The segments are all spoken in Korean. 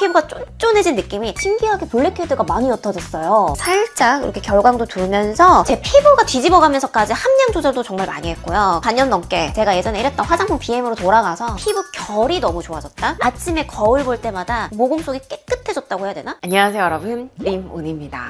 피부가 쫀쫀해진 느낌이 신기하게 블랙헤드가 많이 옅어졌어요. 살짝 이렇게 결광도 돌면서 제 피부가 뒤집어가면서까지 함량 조절도 정말 많이 했고요. 반년 넘게 제가 예전에 일했던 화장품 BM으로 돌아가서 피부 결이 너무 좋아졌다? 아침에 거울 볼 때마다 모공 속이 깨끗해졌다고 해야 되나? 안녕하세요 여러분, 림은입니다.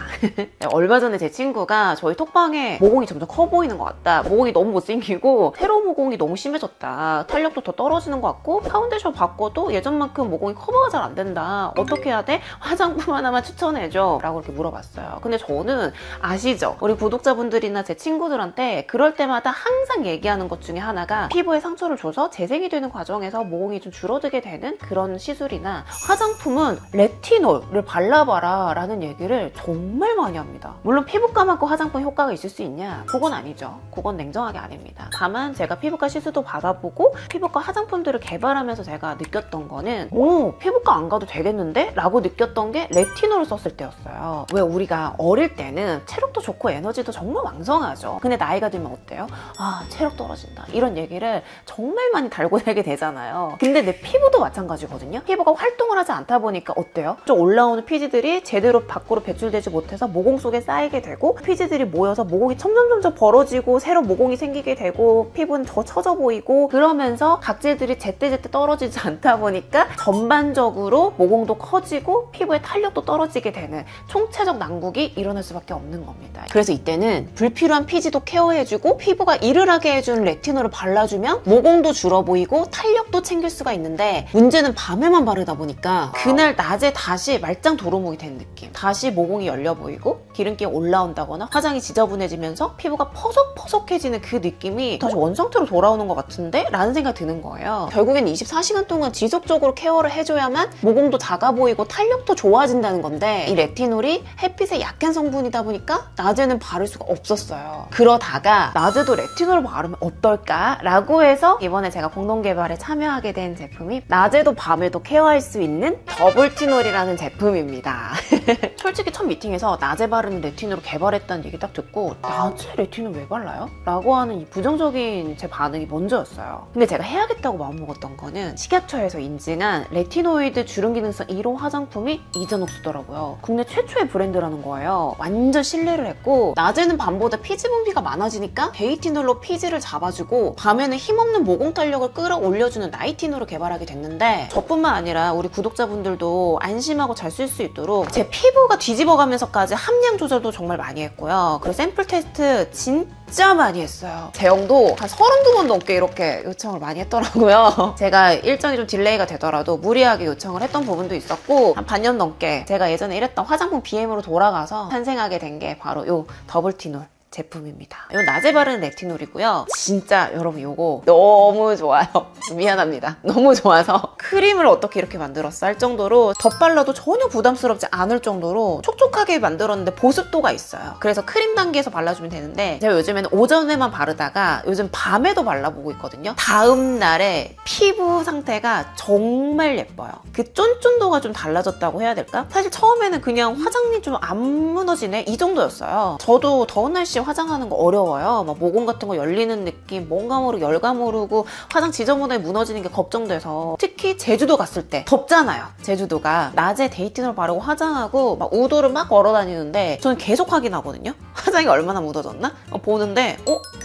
얼마 전에 제 친구가 저희 톡방에 모공이 점점 커 보이는 것 같다, 모공이 너무 못생기고 세로 모공이 너무 심해졌다, 탄력도 더 떨어지는 것 같고 파운데이션 바꿔도 예전만큼 모공이 커버가 잘 안 된다, 어떻게 해야 돼? 화장품 하나만 추천해줘 라고 이렇게 물어봤어요. 근데 저는 아시죠? 우리 구독자분들이나 제 친구들한테 그럴 때마다 항상 얘기하는 것 중에 하나가 피부에 상처를 줘서 재생이 되는 과정에서 모공이 좀 줄어들게 되는 그런 시술이나 화장품은 레티놀을 발라봐라 라는 얘기를 정말 많이 합니다. 물론 피부과 많고 화장품 효과가 있을 수 있냐? 그건 아니죠. 그건 냉정하게 아닙니다. 다만 제가 피부과 시술도 받아보고 피부과 화장품들을 개발하면서 제가 느꼈던 거는 피부과 안 가도 되겠는데? 라고 느꼈던 게 레티놀을 썼을 때였어요. 왜 우리가 어릴 때는 체력도 좋고 에너지도 정말 왕성하죠. 근데 나이가 들면 어때요? 아, 체력 떨어진다 이런 얘기를 정말 많이 달고 살게 되잖아요. 근데 내 피부도 마찬가지거든요. 피부가 활동을 하지 않다 보니까 어때요? 좀 올라오는 피지들이 제대로 밖으로 배출되지 못해서 모공 속에 쌓이게 되고 피지들이 모여서 모공이 점점 벌어지고 새로 모공이 생기게 되고 피부는 더 처져 보이고 그러면서 각질들이 제때제때 떨어지지 않다 보니까 전반적으로 모공도 커지고 피부의 탄력도 떨어지게 되는 총체적 난국이 일어날 수밖에 없는 겁니다. 그래서 이때는 불필요한 피지도 케어해주고 피부가 이르르게 해주는 레티놀을 발라주면 모공도 줄어 보이고 탄력도 챙길 수가 있는데 문제는 밤에만 바르다 보니까 그날 낮에 다시 말짱 도루묵이 된 느낌, 다시 모공이 열려 보이고 기름기가 올라온다거나 화장이 지저분해지면서 피부가 퍼석퍼석해지는 그 느낌이 다시 원상태로 돌아오는 것 같은데? 라는 생각이 드는 거예요. 결국엔 24시간 동안 지속적으로 케어를 해줘야만 모공도 작아 보이고 탄력도 좋아진다는 건데 이 레티놀이 햇빛에 약한 성분이다 보니까 낮에는 바를 수가 없었어요. 그러다가 낮에도 레티놀을 바르면 어떨까? 라고 해서 이번에 제가 공동 개발에 참여하게 된 제품이 낮에도 밤에도 케어할 수 있는 더블티놀이라는 제품입니다. 솔직히 첫 미팅에서 낮에 바르는 레티놀을 개발했다는 얘기 딱 듣고 낮에 레티놀 왜 발라요? 라고 하는 이 부정적인 제 반응이 먼저였어요. 근데 제가 해야겠다고 마음먹었던 거는 식약처에서 인증한 레티노이드 주름 기능성 1호 화장품이 이자녹스더라고요. 국내 최초의 브랜드라는 거예요. 완전 신뢰를 했고 낮에는 밤보다 피지 분비가 많아지니까 데이티놀로 피지를 잡아주고 밤에는 힘없는 모공 탄력을 끌어올려주는 나이티놀을 개발하게 됐는데 저뿐만 아니라 우리 구독자분들도 안심하고 잘 쓸 수 있도록 제 피부가 뒤집어가면서까지 함량 조절도 정말 많이 했고요. 그리고 샘플 테스트 진짜 많이 했어요. 제형도 한 32번 넘게 이렇게 요청을 많이 했더라고요. 제가 일정이 좀 딜레이가 되더라도 무리하게 요청을 했던 부분도 있었고 한 반년 넘게 제가 예전에 일했던 화장품 BM으로 돌아가서 탄생하게 된 게 바로 요 더블티놀 제품입니다. 이건 낮에 바르는 레티놀이고요. 진짜 여러분 이거 너무 좋아요. 미안합니다. 너무 좋아서 크림을 어떻게 이렇게 만들었어 할 정도로 덧발라도 전혀 부담스럽지 않을 정도로 촉촉하게 만들었는데 보습도가 있어요. 그래서 크림 단계에서 발라주면 되는데 제가 요즘에는 오전에만 바르다가 요즘 밤에도 발라보고 있거든요. 다음 날에 피부 상태가 정말 예뻐요. 그 쫀쫀도가 좀 달라졌다고 해야 될까? 사실 처음에는 그냥 화장이 좀 안 무너지네 이 정도였어요. 저도 더운 날씨에 화장하는 거 어려워요. 막 모공 같은 거 열리는 느낌, 뭔가 모르고 열감 오르고 화장 지저분하게 무너지는 게 걱정돼서 특히 제주도 갔을 때 덥잖아요. 제주도가 낮에 데이티놀 바르고 화장하고 막 우도를 막 걸어 다니는데 저는 계속 확인하거든요. 화장이 얼마나 묻어졌나? 보는데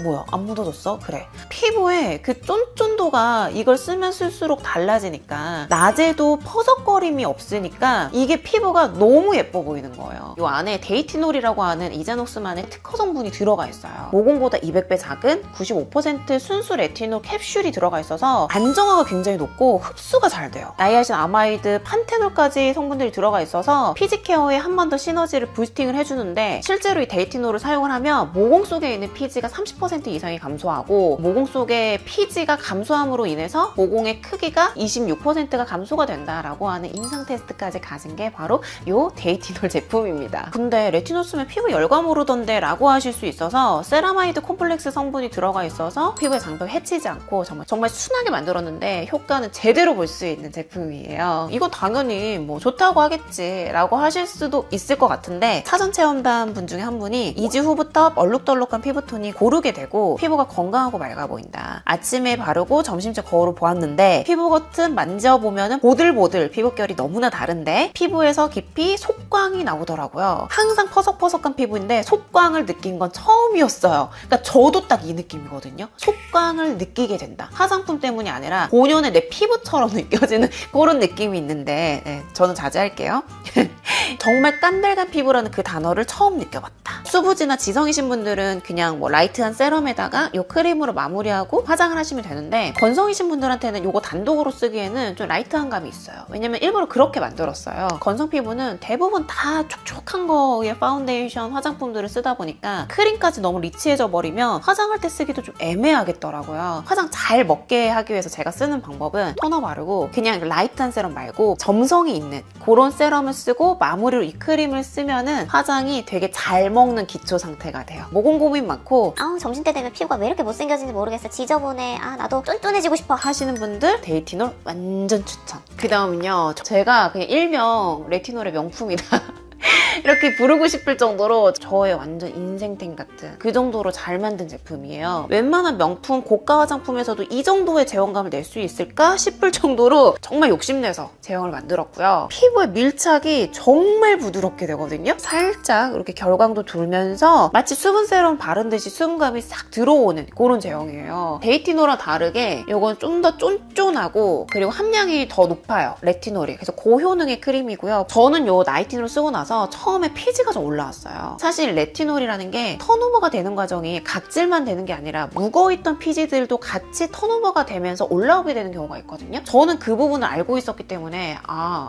뭐야 안 묻어졌어? 그래. 피부에 그 쫀쫀도가 이걸 쓰면 쓸수록 달라지니까 낮에도 퍼석거림이 없으니까 이게 피부가 너무 예뻐 보이는 거예요. 이 안에 데이티놀이라고 하는 이자녹스만의 특허 성분이 들어가 있어요. 모공보다 200배 작은 95% 순수 레티놀 캡슐이 들어가 있어서 안정화가 굉장히 높고 흡수가 잘 돼요. 나이아신 아마이드, 판테놀까지 성분들이 들어가 있어서 피지 케어에 한 번 더 시너지를 부스팅을 해주는데 실제로 이 데이티놀을 사용을 하면 모공 속에 있는 피지가 30% 이상이 감소하고 모공 속의 피지가 감소함으로 인해서 모공의 크기가 26%가 감소가 된다라고 하는 임상 테스트까지 가진 게 바로 이 데이티놀 제품입니다. 근데 레티놀 쓰면 피부 열감 오르던데 라고 하실 수 있어서 세라마이드 콤플렉스 성분이 들어가 있어서 피부의 장벽 해치지 않고 정말 순하게 만들었는데 효과는 제대로 볼 수 있는 제품이에요. 이거 당연히 뭐 좋다고 하겠지 라고 하실 수도 있을 것 같은데 사전 체험단 분 중에 한 분이 2주 후부터 얼룩덜룩한 피부톤이 고르게 되고 피부가 건강하고 맑아 보인다. 아침에 바르고 점심때 거울을 보았는데 피부 겉은 만져보면 보들보들 피부결이 너무나 다른데 피부에서 깊이 속광이 나오더라고요. 항상 퍼석퍼석한 피부인데 속광을 느낀 건 처음이었어요. 그러니까 저도 딱 이 느낌이거든요. 속광을 느끼게 된다. 화장품 때문이 아니라 본연의 내 피부처럼 느껴지는 그런 느낌이 있는데 네, 저는 자제할게요. 정말 깐달간 피부라는 그 단어를 처음 느껴봤다. 수부지나 지성이신 분들은 그냥 뭐 라이트한 세럼에다가 이 크림으로 마무리하고 화장을 하시면 되는데 건성이신 분들한테는 이거 단독으로 쓰기에는 좀 라이트한 감이 있어요. 왜냐면 일부러 그렇게 만들었어요. 건성 피부는 대부분 다 촉촉한 거에 파운데이션, 화장품들을 쓰다 보니까 크림까지 너무 리치해져 버리면 화장할 때 쓰기도 좀 애매하겠더라고요. 화장 잘 먹게 하기 위해서 제가 쓰는 방법은 토너 바르고 그냥 라이트한 세럼 말고 점성이 있는 그런 세럼을 쓰고 마무리로 이 크림을 쓰면은 화장이 되게 잘 먹는 기초 상태가 돼요. 모공 고민 많고 점심때 되면 피부가 왜 이렇게 못생겨진지 모르겠어. 지저분해. 나도 쫀쫀해지고 싶어 하시는 분들 데이티놀 완전 추천. 그 다음은요, 제가 그냥 일명 레티놀의 명품이다 이렇게 부르고 싶을 정도로 저의 완전 인생템 같은 그 정도로 잘 만든 제품이에요. 웬만한 명품 고가 화장품에서도 이 정도의 제형감을 낼 수 있을까 싶을 정도로 정말 욕심내서 제형을 만들었고요. 피부의 밀착이 정말 부드럽게 되거든요. 살짝 이렇게 결광도 돌면서 마치 수분 세럼 바른 듯이 수분감이 싹 들어오는 그런 제형이에요. 데이티놀과 다르게 이건 좀 더 쫀쫀하고 그리고 함량이 더 높아요. 레티놀이. 그래서 고효능의 크림이고요. 저는 이 나이티놀 쓰고 나서 처음에 피지가 좀 올라왔어요. 사실 레티놀이라는 게 턴오버가 되는 과정이 각질만 되는 게 아니라 묵어있던 피지들도 같이 턴오버가 되면서 올라오게 되는 경우가 있거든요. 저는 그 부분을 알고 있었기 때문에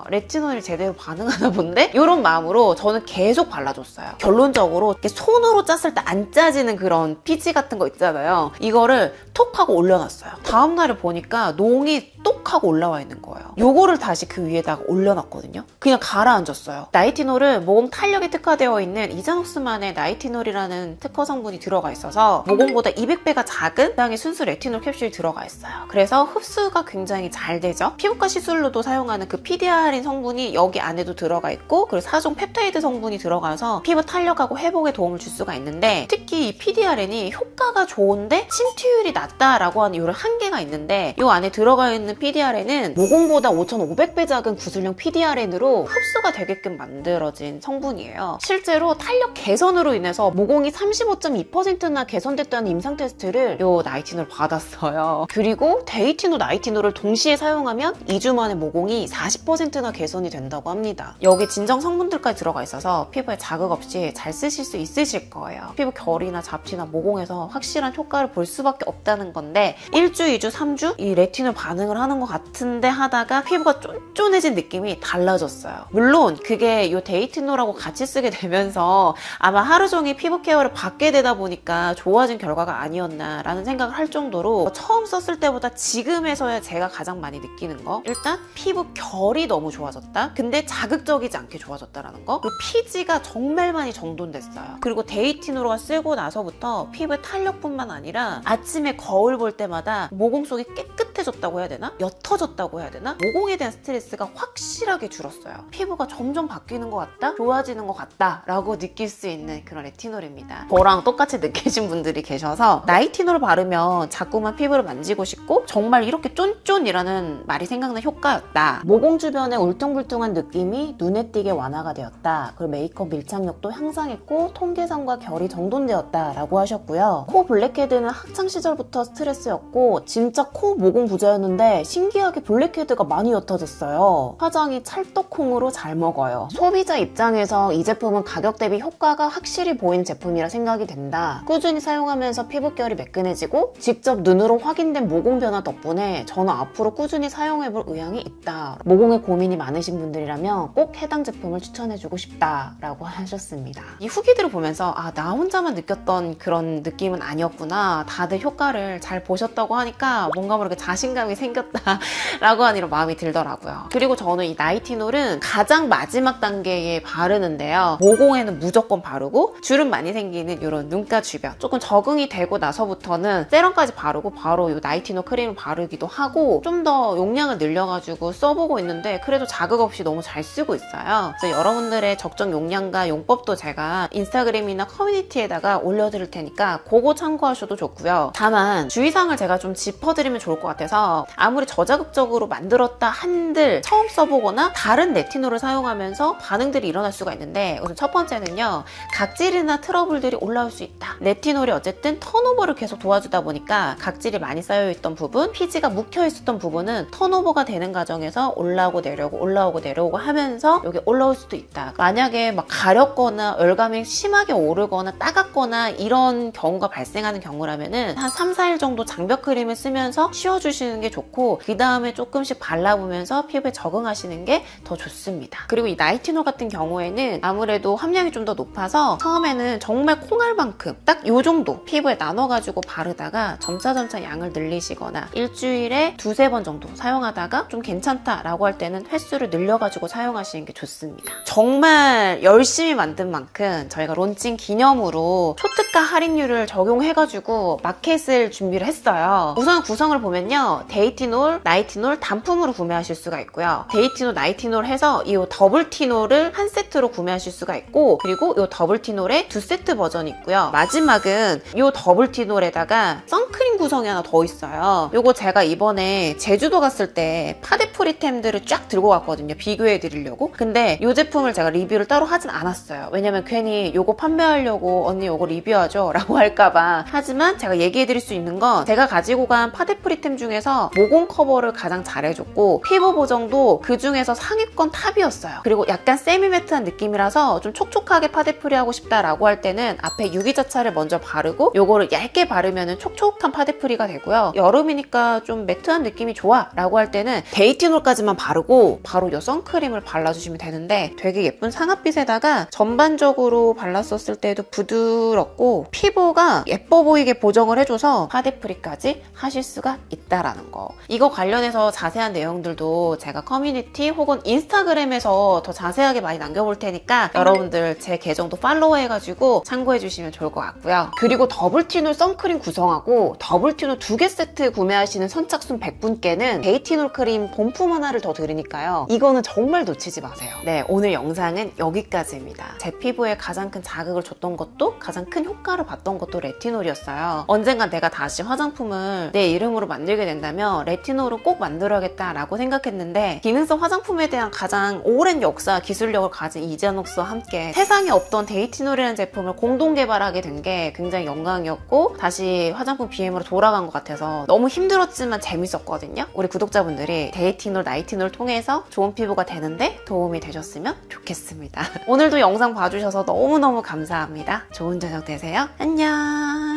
레티놀이 제대로 반응하나 본데? 이런 마음으로 저는 계속 발라줬어요. 결론적으로 이렇게 손으로 짰을 때 안 짜지는 그런 피지 같은 거 있잖아요. 이거를 톡 하고 올려놨어요. 다음날에 보니까 농이 똑 하고 올라와 있는 거예요. 요거를 다시 그 위에다가 올려놨거든요. 그냥 가라앉았어요. 나이티놀은 모공 탄력에 특화되어 있는 이자녹스만의 나이티놀이라는 특허 성분이 들어가 있어서 모공보다 200배가 작은 양의 순수 레티놀 캡슐이 들어가 있어요. 그래서 흡수가 굉장히 잘 되죠. 피부과 시술로도 사용하는 그 PDR인 성분이 여기 안에도 들어가 있고 그리고 4종 펩타이드 성분이 들어가서 피부 탄력하고 회복에 도움을 줄 수가 있는데 특히 이 PDRN이 효과가 좋은데 침투율이 낮다라고 하는 이런 한계가 있는데 이 안에 들어가 있는 PDRN은 모공보다 5,500배 작은 구슬형 PDRN으로 흡수가 되게끔 만들어진 성분이에요. 실제로 탄력 개선으로 인해서 모공이 35.2%나 개선됐다는 임상 테스트를 이 나이티놀 받았어요. 그리고 데이티놀, 나이티놀을 동시에 사용하면 2주 만에 모공이 40%나 개선이 된다고 합니다. 여기 진정 성분들까지 들어가 있어서 피부에 자극 없이 잘 쓰실 수 있으실 거예요. 피부 결이나 잡티나 모공에서 확실한 효과를 볼 수밖에 없다는 건데 1주, 2주, 3주 이 레티놀 반응을 하는 것 같은데 하다가 피부가 쫀쫀해진 느낌이 달라졌어요. 물론 그게 이 데이티놀하고 같이 쓰게 되면서 아마 하루 종일 피부 케어를 받게 되다 보니까 좋아진 결과가 아니었나 라는 생각을 할 정도로 처음 썼을 때보다 지금에서야 제가 가장 많이 느끼는 거 일단 피부 결이 너무 좋아졌다. 근데 자극적이지 않게 좋아졌다라는 거. 그리고 피지가 정말 많이 정돈됐어요. 그리고 데이티놀을 쓰고 나서부터 피부의 탄력뿐만 아니라 아침에 거울 볼 때마다 모공 속이 깨끗해졌다고 해야 되나? 옅어졌다고 해야 되나? 모공에 대한 스트레스가 확실하게 줄었어요. 피부가 점점 바뀌는 것 같다? 좋아지는 것 같다? 라고 느낄 수 있는 그런 레티놀입니다. 저랑 똑같이 느끼신 분들이 계셔서 나이티놀을 바르면 자꾸만 피부를 만지고 싶고 정말 이렇게 쫀쫀이라는 말이 생각난 효과였다. 모공 주변에 울퉁불퉁한 느낌이 눈에 띄게 완화가 되었다. 그리고 메이크업 밀착력도 향상했고 톤 개선과 결이 정돈되었다 라고 하셨고요. 코 블랙헤드는 학창시절부터 스트레스였고 진짜 코 모공 부자였는데 신기하게 블랙헤드가 많이 옅어졌어요. 화장이 찰떡콩으로 잘 먹어요. 소비자 입장에서 이 제품은 가격 대비 효과가 확실히 보인 제품이라 생각이 된다. 꾸준히 사용하면서 피부결이 매끈해지고 직접 눈으로 확인된 모공 변화 덕분에 저는 앞으로 꾸준히 사용해볼 의향이 있다. 모공에 고민이 많으신 분들이라면 꼭 해당 제품을 추천해주고 싶다 라고 하셨습니다. 이 후기들을 보면서 나 혼자만 느꼈던 그런 느낌은 아니었구나. 다들 효과를 잘 보셨다고 하니까 뭔가 모르게 자신 자신감이 생겼다라고 하는 이런 마음이 들더라고요. 그리고 저는 이 나이티놀은 가장 마지막 단계에 바르는데요. 모공에는 무조건 바르고 주름 많이 생기는 이런 눈가 주변 조금 적응이 되고 나서부터는 세럼까지 바르고 바로 이 나이티놀 크림을 바르기도 하고 좀 더 용량을 늘려가지고 써보고 있는데 그래도 자극 없이 너무 잘 쓰고 있어요. 그래서 여러분들의 적정 용량과 용법도 제가 인스타그램이나 커뮤니티에다가 올려드릴 테니까 그거 참고하셔도 좋고요. 다만 주의사항을 제가 좀 짚어드리면 좋을 것 같아서 아무리 저자극적으로 만들었다 한들 처음 써보거나 다른 레티놀을 사용하면서 반응들이 일어날 수가 있는데 우선 첫 번째는요. 각질이나 트러블들이 올라올 수 있다. 레티놀이 어쨌든 턴오버를 계속 도와주다 보니까 각질이 많이 쌓여있던 부분, 피지가 묵혀있었던 부분은 턴오버가 되는 과정에서 올라오고 내려오고 하면서 여기 올라올 수도 있다. 만약에 막 가렵거나 열감이 심하게 오르거나 따갑거나 이런 경우가 발생하는 경우라면은 한 3, 4일 정도 장벽 크림을 쓰면서 쉬어주시는 게 좋고 그 다음에 조금씩 발라보면서 피부에 적응하시는 게 더 좋습니다. 그리고 이 나이티놀 같은 경우에는 아무래도 함량이 좀 더 높아서 처음에는 정말 콩알만큼 딱 요 정도 피부에 나눠가지고 바르다가 점차 양을 늘리시거나 일주일에 2-3번 정도 사용하다가 좀 괜찮다라고 할 때는 횟수를 늘려가지고 사용하시는 게 좋습니다. 정말 열심히 만든 만큼 저희가 론칭 기념으로 초특가 할인율을 적용해가지고 마켓을 준비를 했어요. 우선 구성을 보면요. 데이티놀, 나이티놀 단품으로 구매하실 수가 있고요. 데이티놀, 나이티놀 해서 이 더블티놀을 한 세트로 구매하실 수가 있고 그리고 이 더블티놀에 2세트 버전이 있고요. 마지막은 이 더블티놀에다가 선크림 구성이 하나 더 있어요. 이거 제가 이번에 제주도 갔을 때 파데프리템들을 쫙 들고 갔거든요. 비교해 드리려고. 근데 이 제품을 제가 리뷰를 따로 하진 않았어요. 왜냐면 괜히 이거 판매하려고 언니 이거 리뷰하죠? 라고 할까봐. 하지만 제가 얘기해 드릴 수 있는 건 제가 가지고 간 파데프리템 중에서 모공 커버를 가장 잘해줬고 피부 보정도 그 중에서 상위권 탑이었어요. 그리고 약간 세미매트한 느낌이라서 좀 촉촉하게 파데프리 하고 싶다라고 할 때는 앞에 유기자차를 먼저 바르고 요거를 얇게 바르면 촉촉한 파데프리가 되고요. 여름이니까 좀 매트한 느낌이 좋아 라고 할 때는 데이티놀까지만 바르고 바로 이 선크림을 발라주시면 되는데 되게 예쁜 상아빛에다가 전반적으로 발랐었을 때도 부드럽고 피부가 예뻐 보이게 보정을 해줘서 파데프리까지 하실 수가 있다라는 거. 이거 관련해서 자세한 내용들도 제가 커뮤니티 혹은 인스타그램에서 더 자세하게 많이 남겨볼 테니까 여러분들 제 계정도 팔로우해가지고 참고해주시면 좋을 것 같고요. 그리고 더블티놀 선크림 구성하고 더블티놀 2개 세트 구매하시는 선착순 100분께는 데이티놀 크림 본품 하나를 더 드리니까요. 이거는 정말 놓치지 마세요. 네, 오늘 영상은 여기까지입니다. 제 피부에 가장 큰 자극을 줬던 것도 가장 큰 효과를 봤던 것도 레티놀이었어요. 언젠간 내가 다시 화장품을 내 이름으로 만들게 된다면 레티놀은 꼭 만들어야겠다라고 생각했는데 기능성 화장품에 대한 가장 오랜 역사, 기술력을 가진 이지아녹스와 함께 세상에 없던 데이티놀이라는 제품을 공동 개발하게 된 게 굉장히 영광이었고 다시 화장품 BM으로 돌아간 것 같아서 너무 힘들었지만 재밌었거든요. 우리 구독자분들이 데이티놀, 나이티놀 통해서 좋은 피부가 되는데 도움이 되셨으면 좋겠습니다. 오늘도 영상 봐주셔서 너무너무 감사합니다. 좋은 저녁 되세요. 안녕.